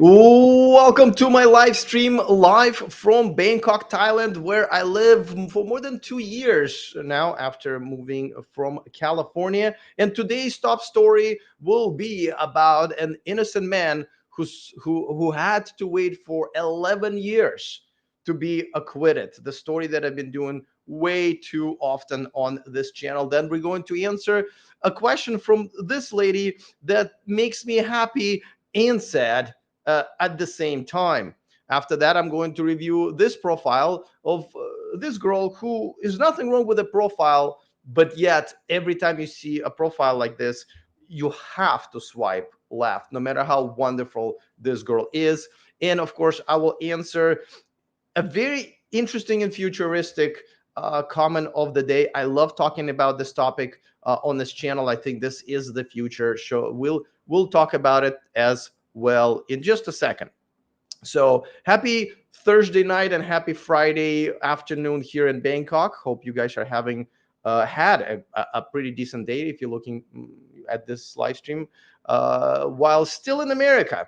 Welcome to my live stream live from Bangkok, Thailand, where I live for more than 2 years now after moving from California. And today's top story will be about an innocent man who had to wait for 11 years to be acquitted. The story that I've been doing way too often on this channel. Then we're going to answer a question from this lady that makes me happy and sad at the same time. After that, I'm going to review this profile of this girl who is nothing wrong with the profile, but yet every time you see a profile like this, you have to swipe left, no matter how wonderful this girl is. And of course, I will answer a very interesting and futuristic comment of the day. I love talking about this topic on this channel. I think this is the future. So we'll talk about it as well in just a second. So happy Thursday night and happy Friday afternoon here in Bangkok. Hope you guys are having had a pretty decent day if you're looking at this live stream while still in America.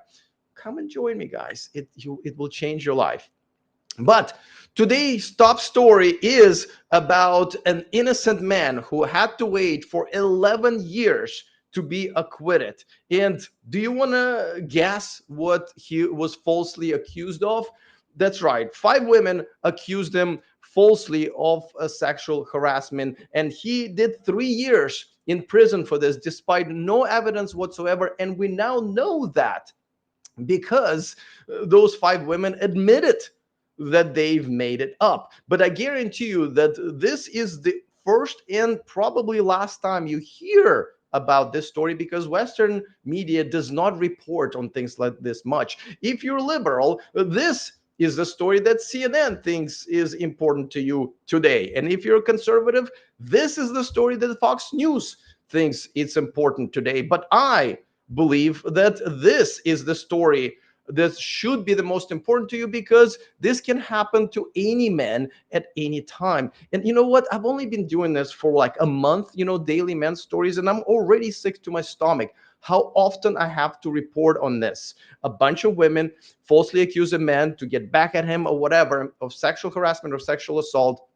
Come and join me, guys. It will change your life. But today's top story is about an innocent man who had to wait for 11 years to be acquitted. And do you want to guess what he was falsely accused of? That's right. Five women accused him falsely of a sexual harassment, and he did 3 years in prison for this, despite no evidence whatsoever. And we now know that because those five women admitted that they've made it up. But I guarantee you that this is the first and probably last time you hear about this story, because Western media does not report on things like this much. If you're liberal, this is the story that CNN thinks is important to you today. And if you're a conservative, this is the story that Fox News thinks it's important today. But I believe that this is the story that should be the most important to you, because this can happen to any man at any time. And you know what? I've only been doing this for like a month, daily man stories, and I'm already sick to my stomach how often I have to report on this. A bunch of women falsely accuse a man to get back at him or whatever of sexual harassment or sexual assault,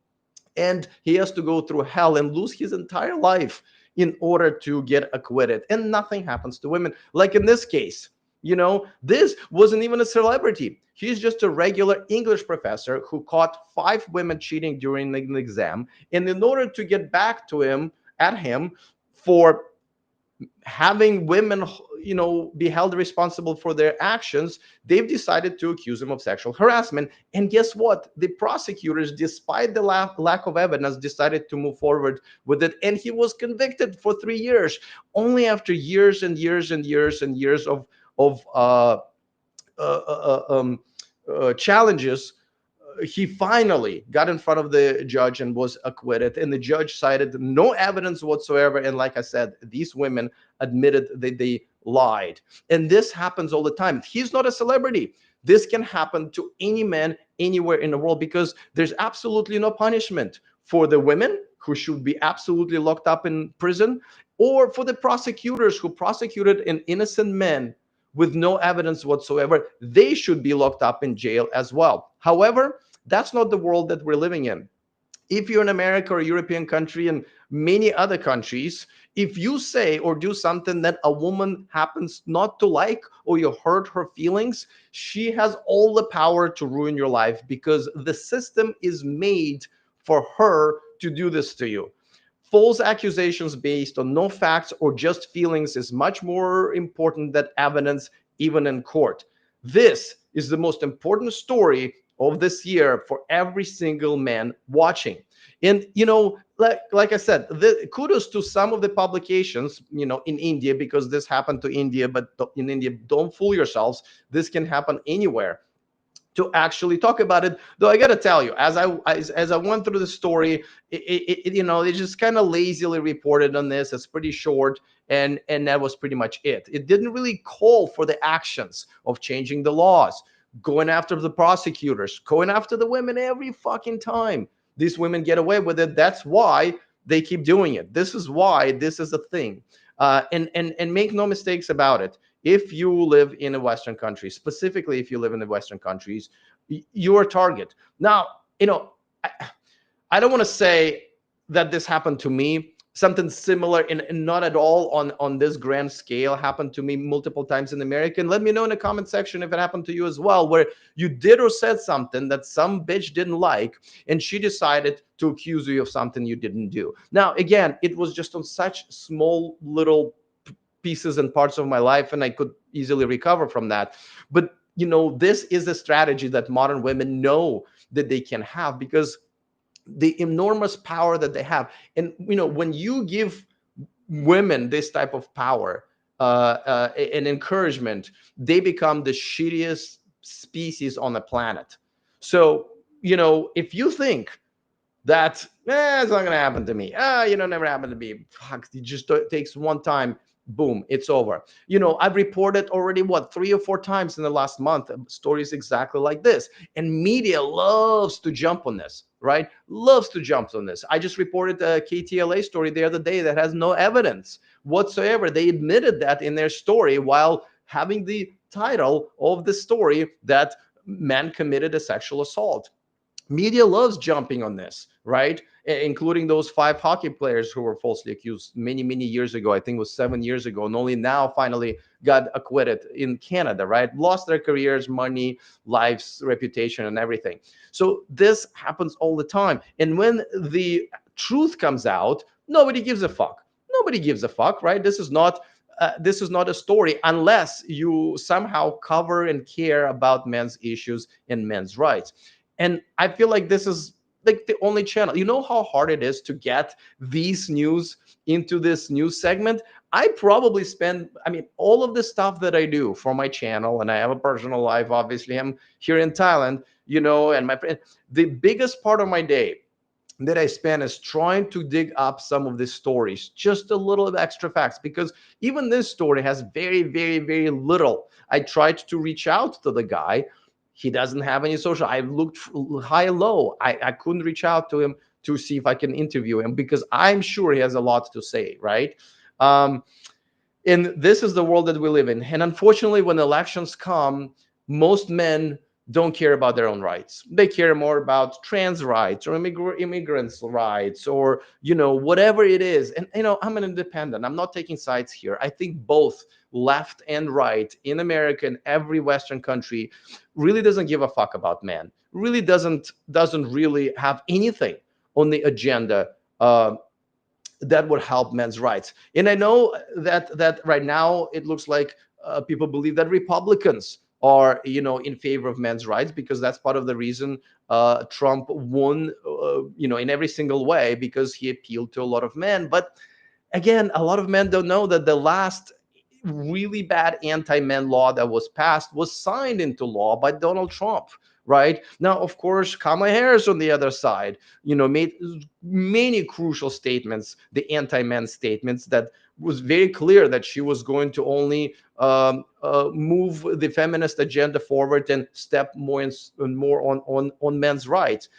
and he has to go through hell and lose his entire life in order to get acquitted. And nothing happens to women. Like in this case, this wasn't even a celebrity. He's just a regular English professor who caught five women cheating during an exam. And in order to get back to him, at him, for having women, be held responsible for their actions, they've decided to accuse him of sexual harassment. And guess what? The prosecutors, despite the lack of evidence, decided to move forward with it. And he was convicted for 3 years, only after years and years and years and years of challenges. He finally got in front of the judge and was acquitted, and the judge cited no evidence whatsoever. And like I said, these women admitted that they lied. And this happens all the time. He's not a celebrity. This can happen to any man anywhere in the world, because there's absolutely no punishment for the women, who should be absolutely locked up in prison, or for the prosecutors who prosecuted an innocent man with no evidence whatsoever. They should be locked up in jail as well. However, that's not the world that we're living in. If you're in America or a European country and many other countries, if you say or do something that a woman happens not to like, or you hurt her feelings, she has all the power to ruin your life, because the system is made for her to do this to you. False accusations based on no facts or just feelings is much more important than evidence, even in court. This is the most important story of this year for every single man watching. And like I said, kudos to some of the publications in India, because this happened to India. But in India, don't fool yourselves, this can happen anywhere, to actually talk about it. Though I gotta tell you, as I went through the story, it just kind of lazily reported on this. It's pretty short, and that was pretty much it. It didn't really call for the actions of changing the laws, going after the prosecutors, going after the women every fucking time these women get away with it. That's why they keep doing it. This is why this is a thing. And make no mistakes about it. if you live in a Western country, specifically if you live in the Western countries, you're a target. Now, you know, I, I don't want to say that this happened to me. Something similar, and not at all on this grand scale, happened to me multiple times in America. And let me know in the comment section if it happened to you as well, where you did or said something that some bitch didn't like, and she decided to accuse you of something you didn't do. Now, again, it was just on such small little pieces and parts of my life, and I could easily recover from that. But this is a strategy that modern women know that they can have, because the enormous power that they have. And when you give women this type of power and encouragement, they become the shittiest species on the planet. So if you think that it's not gonna happen to me, never happened to me, fuck, it just takes one time, boom, it's over. I've reported already, what, 3 or 4 times in the last month, stories exactly like this. And media loves to jump on this, right? Loves to jump on this. I just reported a KTLA story the other day that has no evidence whatsoever. They admitted that in their story, while having the title of the story that man committed a sexual assault. Media loves jumping on this, right? Including those 5 hockey players who were falsely accused many, many years ago. I think it was 7 years ago, and only now finally got acquitted in Canada, right? Lost their careers, money, lives, reputation, and everything. So this happens all the time. And when the truth comes out, nobody gives a fuck. Nobody gives a fuck, right? This is not a story unless you somehow cover and care about men's issues and men's rights. And I feel like this is like the only channel. You know how hard it is to get these news into this news segment? I probably spend, all of the stuff that I do for my channel, and I have a personal life, obviously. I'm here in Thailand, and my friend, the biggest part of my day that I spend is trying to dig up some of these stories, just a little of extra facts, because even this story has very, very, very little. I tried to reach out to the guy. He doesn't have any social. I looked high and low. I couldn't reach out to him to see if I can interview him, because I'm sure he has a lot to say, right? Um, and this is the world that we live in. And unfortunately, when elections come, most men don't care about their own rights. They care more about trans rights or immigrants' rights, or whatever it is. And I'm an independent. I'm not taking sides here. I think both left and right in America and every Western country really doesn't give a fuck about men. Really doesn't really have anything on the agenda that would help men's rights. And I know that right now it looks like people believe that Republicans are in favor of men's rights, because that's part of the reason Trump won in every single way, because he appealed to a lot of men. But again, a lot of men don't know that the last really bad anti-men law that was passed was signed into law by Donald Trump. Right now, of course, Kamala Harris on the other side, made many crucial statements, the anti-men statements, that was very clear that she was going to only move the feminist agenda forward and step more and more on men's rights.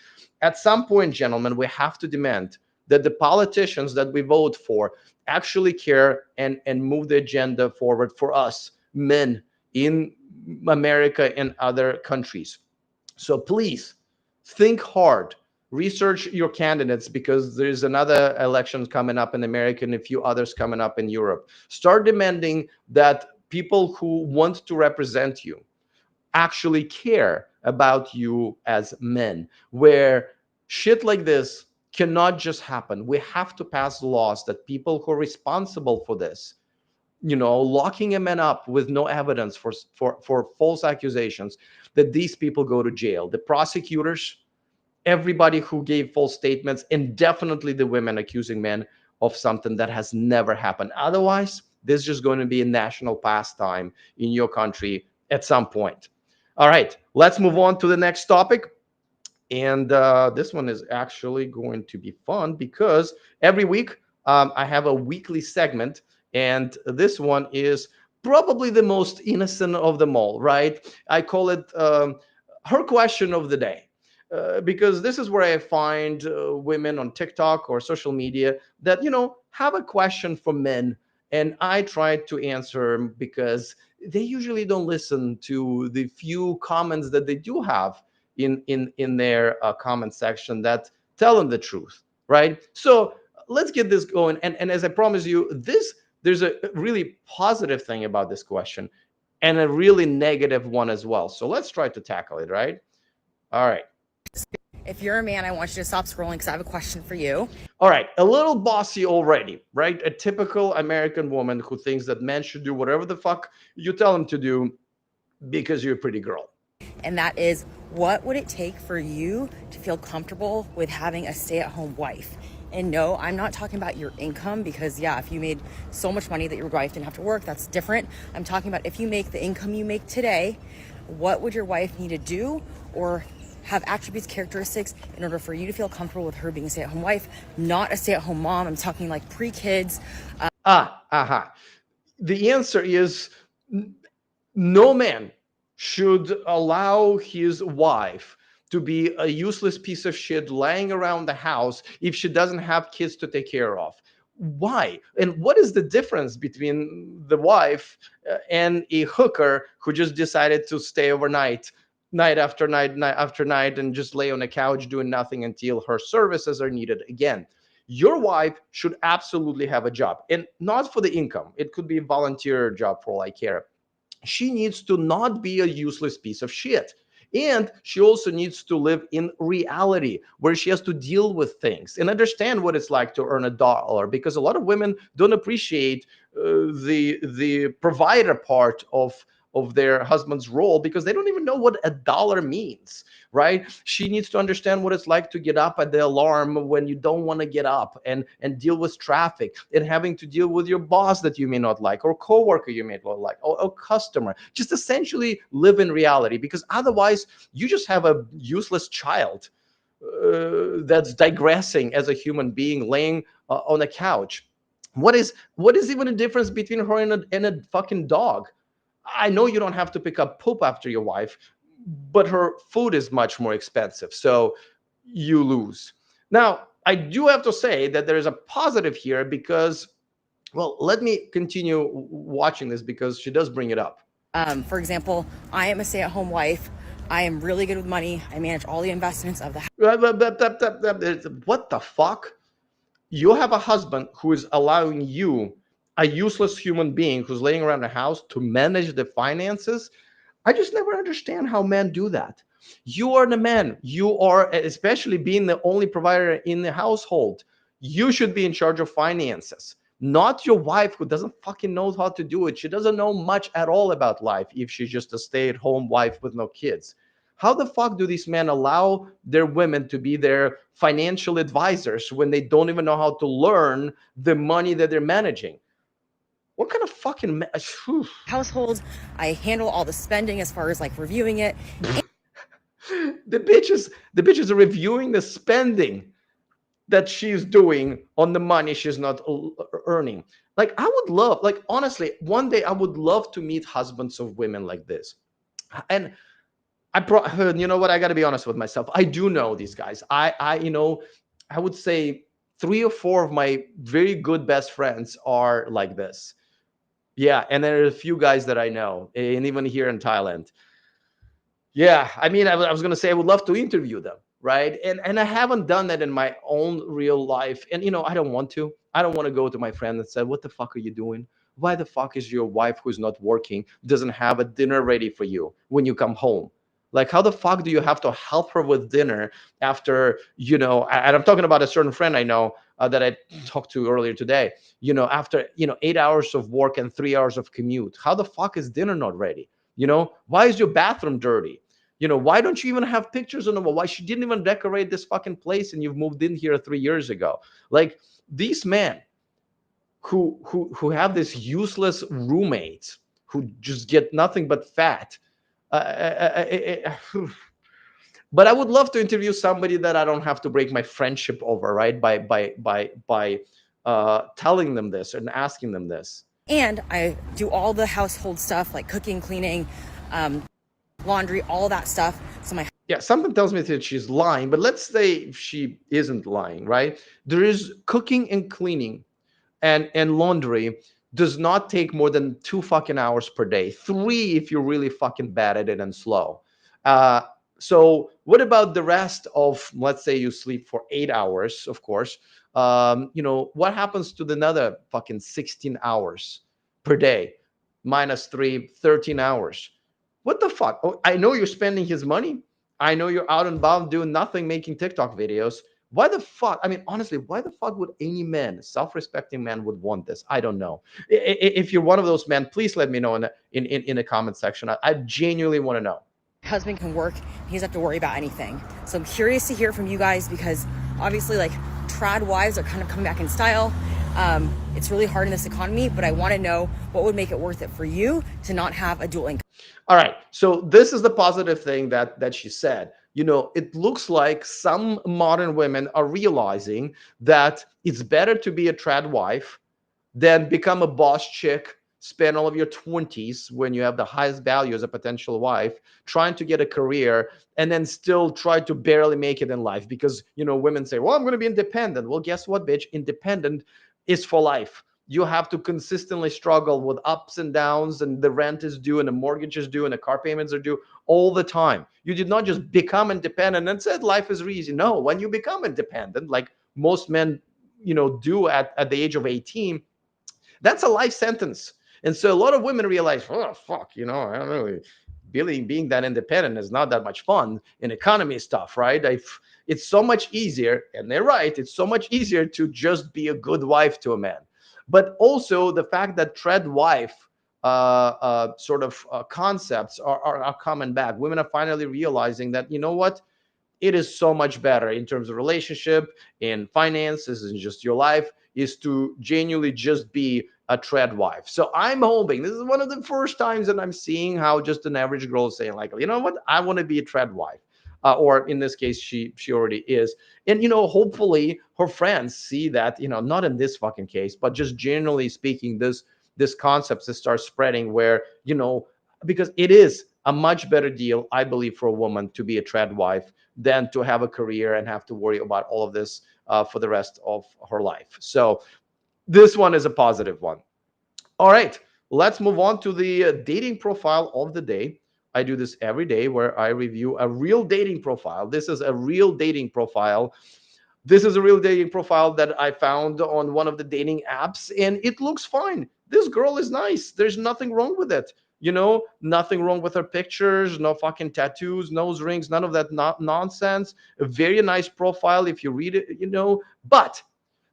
At some point, gentlemen, we have to demand that the politicians that we vote for actually care and move the agenda forward for us men in America and other countries. So please think hard, research your candidates, because there's another election coming up in America and a few others coming up in Europe. Start demanding that people who want to represent you actually care about you as men, where shit like this cannot just happen. We have to pass laws that people who are responsible for this, locking a man up with no evidence for false accusations, that these people go to jail. The prosecutors, everybody who gave false statements, and definitely the women accusing men of something that has never happened. Otherwise, this is just going to be a national pastime in your country at some point. All right, let's move on to the next topic. And this one is actually going to be fun, because every week I have a weekly segment, and this one is probably the most innocent of them all, right? I call it her question of the day. Because this is where I find women on TikTok or social media that have a question for men, And I tried to answer because they usually don't listen to the few comments that they do have in their comment section that tell them the truth, right? So let's get this going. And as I promised you, this there's a really positive thing about this question and a really negative one as well. So let's try to tackle it, right? All right. If you're a man, I want you to stop scrolling because I have a question for you. All right, a little bossy already, right? A typical American woman who thinks that men should do whatever the fuck you tell them to do because you're a pretty girl. And that is, what would it take for you to feel comfortable with having a stay-at-home wife? And no, I'm not talking about your income because, yeah, if you made so much money that your wife didn't have to work, that's different. I'm talking about if you make the income you make today, what would your wife need to do or have attributes, characteristics in order for you to feel comfortable with her being a stay-at-home wife, not a stay-at-home mom? I'm talking like pre-kids. The answer is no man should allow his wife to be a useless piece of shit laying around the house if she doesn't have kids to take care of. Why? And what is the difference between the wife and a hooker who just decided to stay overnight, night after night, night after night, and just lay on a couch doing nothing until her services are needed again? Your wife should absolutely have a job, and not for the income. It could be a volunteer job for all I care. She needs to not be a useless piece of shit. And she also needs to live in reality where she has to deal with things and understand what it's like to earn a dollar, because a lot of women don't appreciate the provider part of their husband's role because they don't even know what a dollar means, right? She needs to understand what it's like to get up at the alarm when you don't want to get up, and deal with traffic and having to deal with your boss that you may not like, or coworker you may not like, or customer. Just essentially live in reality, because otherwise you just have a useless child that's digressing as a human being laying on a couch. What is even the difference between her and a fucking dog? I know you don't have to pick up poop after your wife, but her food is much more expensive. So you lose. Now, I do have to say that there is a positive here because, well, let me continue watching this because she does bring it up. For example, I am a stay-at-home wife. I am really good with money. I manage all the investments of the house. What the fuck? You have a husband who is allowing you, a useless human being who's laying around the house, to manage the finances. I just never understand how men do that. You are the man. You are, especially being the only provider in the household. You should be in charge of finances, not your wife who doesn't fucking know how to do it. She doesn't know much at all about life if she's just a stay-at-home wife with no kids. How the fuck do these men allow their women to be their financial advisors when they don't even know how to learn the money that they're managing? What kind of fucking Households. I handle all the spending as far as like reviewing it. the bitches are reviewing the spending that she's doing on the money she's not earning. Like, I would love, like, honestly, one day I would love to meet husbands of women like this. And you know what, I got to be honest with myself, I do know these guys. I would say three or four of my very good best friends are like this. Yeah, and there are a few guys that I know, and even here in Thailand. Yeah, I mean, I was gonna say I would love to interview them, right? And I haven't done that in my own real life, and I don't want to. I don't want to go to my friend and say, "What the fuck are you doing? Why the fuck is your wife, who's not working, doesn't have a dinner ready for you when you come home? Like, how the fuck do you have to help her with dinner after And I'm talking about a certain friend I know that I talked to earlier today. After 8 hours of work and 3 hours of commute, how the fuck is dinner not ready? Why is your bathroom dirty? Why don't you even have pictures on the wall? Why she didn't even decorate this fucking place and you've moved in here 3 years ago? Like, these men who have this useless roommates who just get nothing but fat. But I would love to interview somebody that I don't have to break my friendship over, right? By telling them this and asking them this. And I do all the household stuff like cooking, cleaning, laundry, all that stuff. So my Yeah, something tells me that she's lying, but let's say she isn't lying, right? There is cooking and cleaning and laundry does not take more than 2 fucking hours per day. Three if you're really fucking bad at it and slow. Uh, so what about the rest of, let's say you sleep for 8 hours, of course. What happens to the another fucking 16 hours per day? Minus three, 13 hours. What the fuck? Oh, I know you're spending his money. I know you're out and bound doing nothing, making TikTok videos. Why the fuck? I mean, honestly, why the fuck would any man, self-respecting man, would want this? I don't know. If you're one of those men, please let me know in the comment section. I genuinely want to know. husband can work, he doesn't have to worry about anything. So I'm curious to hear from you guys, because obviously, like, trad wives are kind of coming back in style. It's really hard in this economy, but I want to know what would make it worth it for you to not have a dual income. All right. So this is the positive thing that she said. It looks like some modern women are realizing that it's better to be a trad wife than become a boss chick, spend all of your 20s when you have the highest value as a potential wife, trying to get a career, and then still try to barely make it in life. Because, women say, well, I'm going to be independent. Well, guess what, bitch? Independent is for life. You have to consistently struggle with ups and downs, and the rent is due, and the mortgage is due, and the car payments are due all the time. You did not just become independent and said life is easy. No, when you become independent, like most men, do at the age of 18, that's a life sentence. And so a lot of women realize, oh fuck, I don't know, being that independent is not that much fun. And economy stuff, right? It's so much easier, and they're right. It's so much easier to just be a good wife to a man. But also the fact that tread wife sort of concepts are coming back. Women are finally realizing that, you know what, it is so much better in terms of relationship, in finances, and just your life, is to genuinely just be a tread wife. So I'm hoping this is one of the first times that I'm seeing how just an average girl is saying, like, you know what, I want to be a tread wife. Or in this case, she already is. And hopefully her friends see that, not in this fucking case, but just generally speaking, this concept to start spreading, where, because it is a much better deal, I believe, for a woman to be a tread wife than to have a career and have to worry about all of this for the rest of her life. So this one is a positive one. All right, let's move on to the dating profile of the day. I do this every day where I review a real dating profile. This is a real dating profile. This is a real dating profile that I found on one of the dating apps, and it looks fine. This girl is nice. There's nothing wrong with it. Nothing wrong with her pictures, no fucking tattoos, nose rings, none of that nonsense. A very nice profile if you read it. But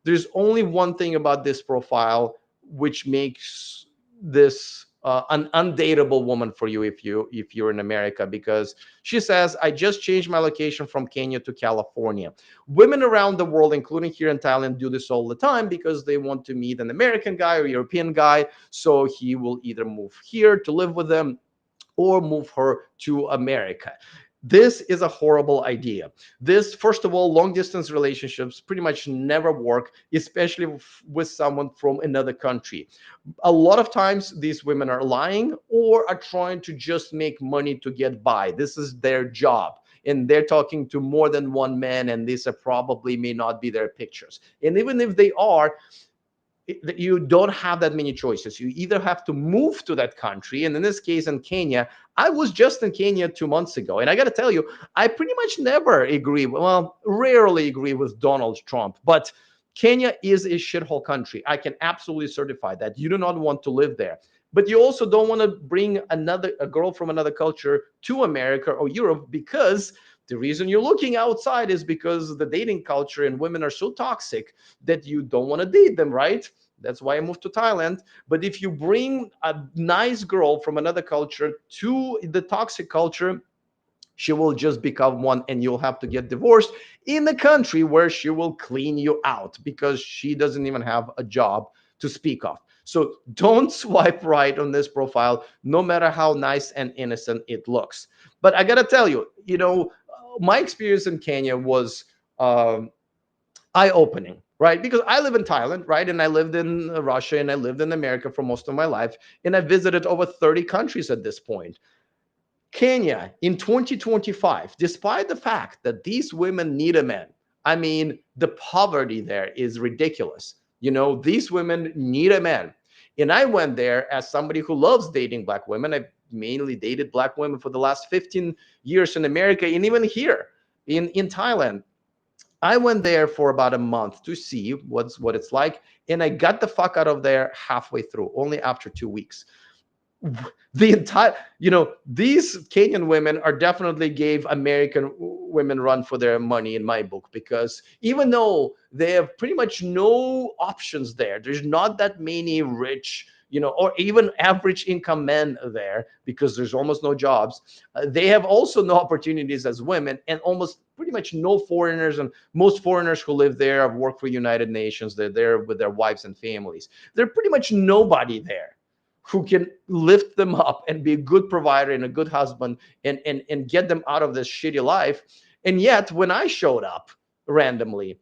there's only one thing about this profile which makes this an undateable woman for you if you're in America, because she says, I just changed my location from Kenya to California. Women around the world, including here in Thailand, do this all the time because they want to meet an American guy or European guy, so he will either move here to live with them or move her to America. This is a horrible idea. This, first of all, long distance relationships pretty much never work, especially with someone from another country. A lot of times, these women are lying or are trying to just make money to get by. This is their job. And they're talking to more than one man, and these are probably may not be their pictures. And even if they are, you don't have that many choices. You either have to move to that country, and in this case, in Kenya, I was just in Kenya 2 months ago, and I got to tell you, I pretty much never agree, well, rarely agree with Donald Trump, but Kenya is a shithole country. I can absolutely certify that. You do not want to live there, but you also don't want to bring a girl from another culture to America or Europe, because the reason you're looking outside is because the dating culture and women are so toxic that you don't want to date them, right? That's why I moved to Thailand. But if you bring a nice girl from another culture to the toxic culture, she will just become one, and you'll have to get divorced in the country where she will clean you out because she doesn't even have a job to speak of. So don't swipe right on this profile, no matter how nice and innocent it looks. But I gotta tell you, my experience in Kenya was eye-opening, right? Because I live in Thailand, right? And I lived in Russia, and I lived in America for most of my life, and I visited over 30 countries at this point. Kenya in 2025, despite the fact that these women need a man, I mean, the poverty there is ridiculous. These women need a man. And I went there as somebody who loves dating black women. I mainly dated black women for the last 15 years in America and even here in Thailand. I went there for about a month to see what it's like, and I got the fuck out of there halfway through, only after 2 weeks. The entire, these Kenyan women are definitely gave American women run for their money in my book, because even though they have pretty much no options there, there's not that many rich, or even average income men there, because there's almost no jobs. They have also no opportunities as women, and almost pretty much no foreigners. And most foreigners who live there have worked for United Nations. They're there with their wives and families. They're pretty much nobody there who can lift them up and be a good provider and a good husband, and get them out of this shitty life. And yet, when I showed up randomly,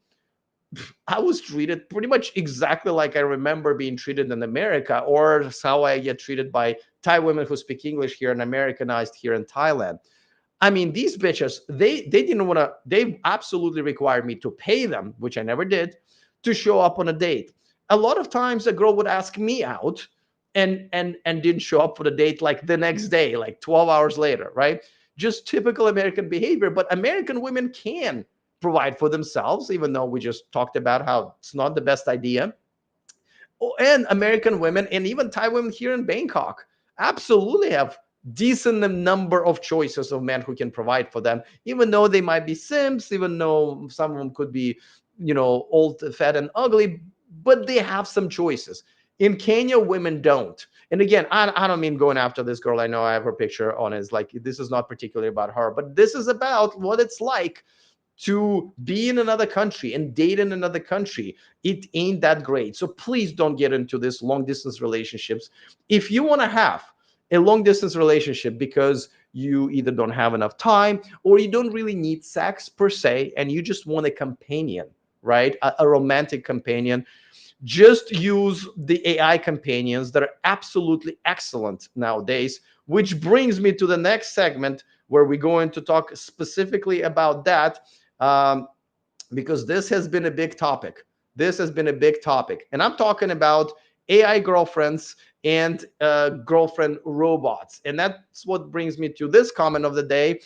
I was treated pretty much exactly like I remember being treated in America, or how I get treated by Thai women who speak English here and Americanized here in Thailand. I mean, these bitches, they didn't want to, they absolutely required me to pay them, which I never did, to show up on a date. A lot of times a girl would ask me out, and didn't show up for the date like the next day, like 12 hours later, right? Just typical American behavior. But American women can provide for themselves, even though we just talked about how it's not the best idea. Oh, and American women and even Thai women here in Bangkok absolutely have decent number of choices of men who can provide for them, even though they might be simps, even though some of them could be, old, fat, and ugly, but they have some choices. In Kenya, women don't. And again, I don't mean going after this girl. I know I have her picture on. Is like, this is not particularly about her, but this is about what it's like to be in another country and date in another country. It ain't that great. So please don't get into this long distance relationships. If you want to have a long distance relationship because you either don't have enough time, or you don't really need sex per se, and you just want a companion, right? A romantic companion, just use the AI companions that are absolutely excellent nowadays, which brings me to the next segment where we're going to talk specifically about that. Um, because this has been a big topic. This has been a big topic. And I'm talking about AI girlfriends and girlfriend robots. And that's what brings me to this comment of the day.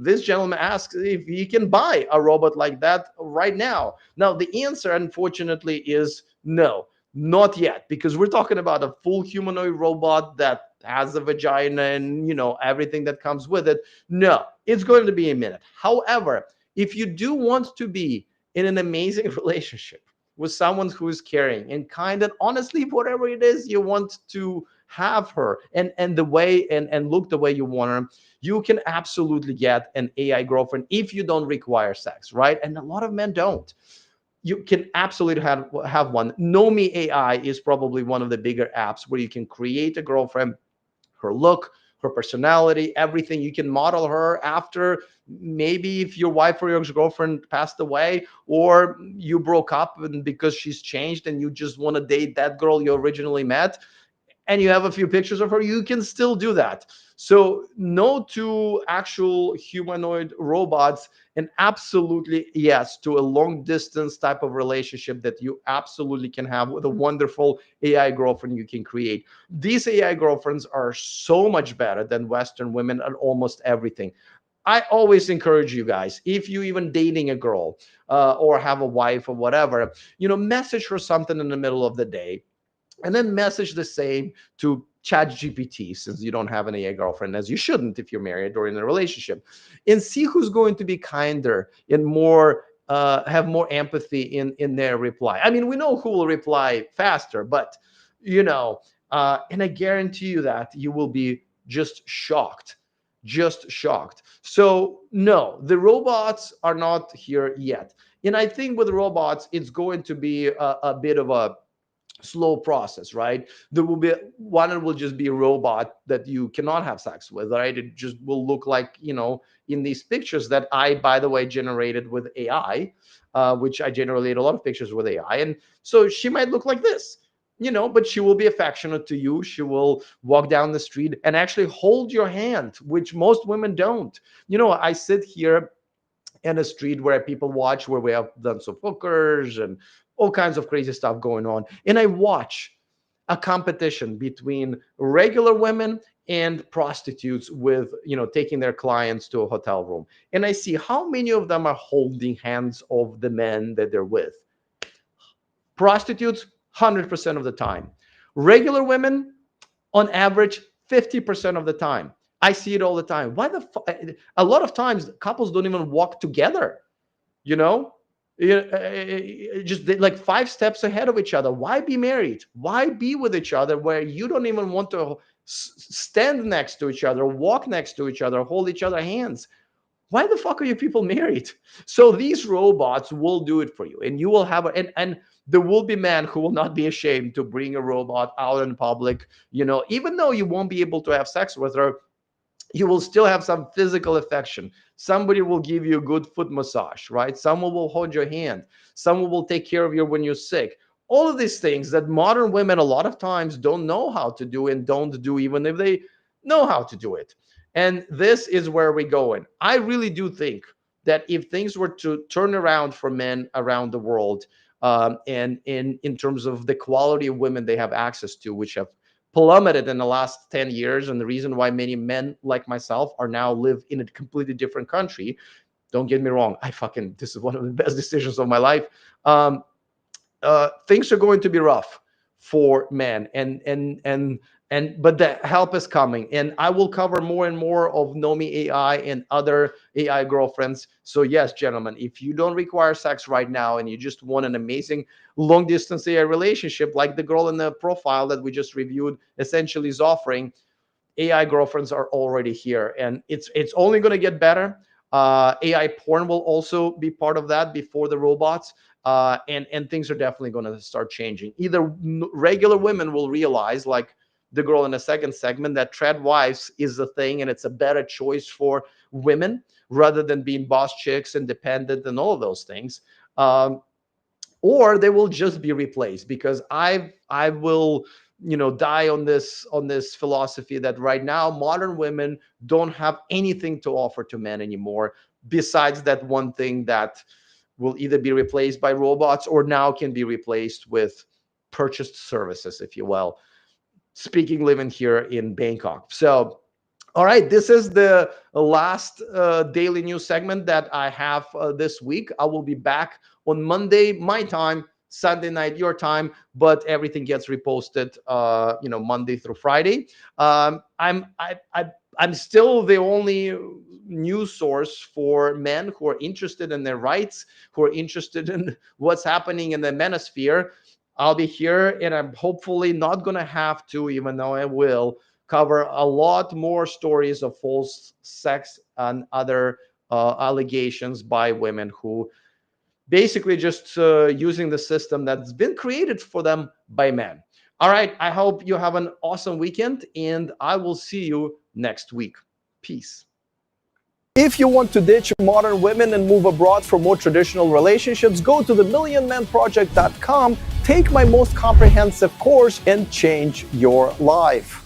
This gentleman asks if he can buy a robot like that right now. Now, the answer, unfortunately, is no, not yet, because we're talking about a full humanoid robot that has a vagina and, everything that comes with it. No, it's going to be a minute. However, if you do want to be in an amazing relationship with someone who is caring and kind, and honestly, whatever it is you want to have her, and the way, and look the way you want her, you can absolutely get an AI girlfriend if you don't require sex, right? And a lot of men don't. You can absolutely have one. Know Me AI is probably one of the bigger apps where you can create a girlfriend, her look, her personality, everything. You can model her after, maybe if your wife or your ex-girlfriend passed away, or you broke up and because she's changed and you just want to date that girl you originally met, and you have a few pictures of her, you can still do that. So no to actual humanoid robots, and absolutely yes to a long distance type of relationship that you absolutely can have with a wonderful AI girlfriend you can create. These AI girlfriends are so much better than Western women at almost everything. I always encourage you guys, if you even dating a girl, or have a wife or whatever, message her something in the middle of the day, and then message the same to chat gpt, since you don't have an AI girlfriend, as you shouldn't if you're married or in a relationship, and see who's going to be kinder and more, have more empathy in their reply. I mean, we know who will reply faster, but and I guarantee you that you will be just shocked. So no, the robots are not here yet. And I think with robots it's going to be a bit of a slow process, right? There will be one, it will just be a robot that you cannot have sex with, right? It just will look like, in these pictures that I, by the way, generated with AI, which I generate a lot of pictures with AI. And so she might look like this, but she will be affectionate to you. She will walk down the street and actually hold your hand, which most women don't. I sit here in a street where people watch, where we have done some hookers and all kinds of crazy stuff going on, and I watch. a competition between regular women and prostitutes with, taking their clients to a hotel room. And I see how many of them are holding hands of the men that they're with. Prostitutes, 100% of the time. Regular women, on average, 50% of the time. I see it all the time. Why the fuck? A lot of times couples don't even walk together, you know? Just like 5 steps ahead of each other. Why be married? Why be with each other where you don't even want to stand next to each other, walk next to each other, hold each other hands? Why the fuck are you people married? So these robots will do it for you, and you will have and there will be men who will not be ashamed to bring a robot out in public, even though you won't be able to have sex with her, you will still have some physical affection. Somebody will give you a good foot massage, right? Someone will hold your hand. Someone will take care of you when you're sick. All of these things that modern women a lot of times don't know how to do and don't do, even if they know how to do it. And this is where we're going. I really do think that if things were to turn around for men around the world, and in terms of the quality of women they have access to, which have plummeted in the last 10 years, and the reason why many men like myself are now live in a completely different country. Don't get me wrong, this is one of the best decisions of my life. Things are going to be rough for men, and but the help is coming, and I will cover more and more of Nomi AI and other AI girlfriends. So yes, gentlemen, if you don't require sex right now and you just want an amazing long distance AI relationship like the girl in the profile that we just reviewed essentially is offering, AI girlfriends are already here, and it's only going to get better. AI porn will also be part of that before the robots, and things are definitely going to start changing. Either regular women will realize, like the girl in the second segment, that tread wives is the thing, and it's a better choice for women rather than being boss chicks, independent, and all of those things. Or they will just be replaced, because I will die on this philosophy that right now modern women don't have anything to offer to men anymore, besides that one thing that will either be replaced by robots or now can be replaced with purchased services, if you will. Speaking living here in Bangkok. So all right, this is the last daily news segment that I have this week. I will be back on Monday, my time, Sunday night, your time, but everything gets reposted, Monday through Friday. I'm still the only news source for men who are interested in their rights, who are interested in what's happening in the manosphere. I'll be here, and I'm hopefully not going to have to, even though I will, cover a lot more stories of false sex and other allegations by women who basically just using the system that's been created for them by men. All right, I hope you have an awesome weekend, and I will see you next week. Peace. If you want to ditch modern women and move abroad for more traditional relationships, go to themillionmanproject.com, take my most comprehensive course, and change your life.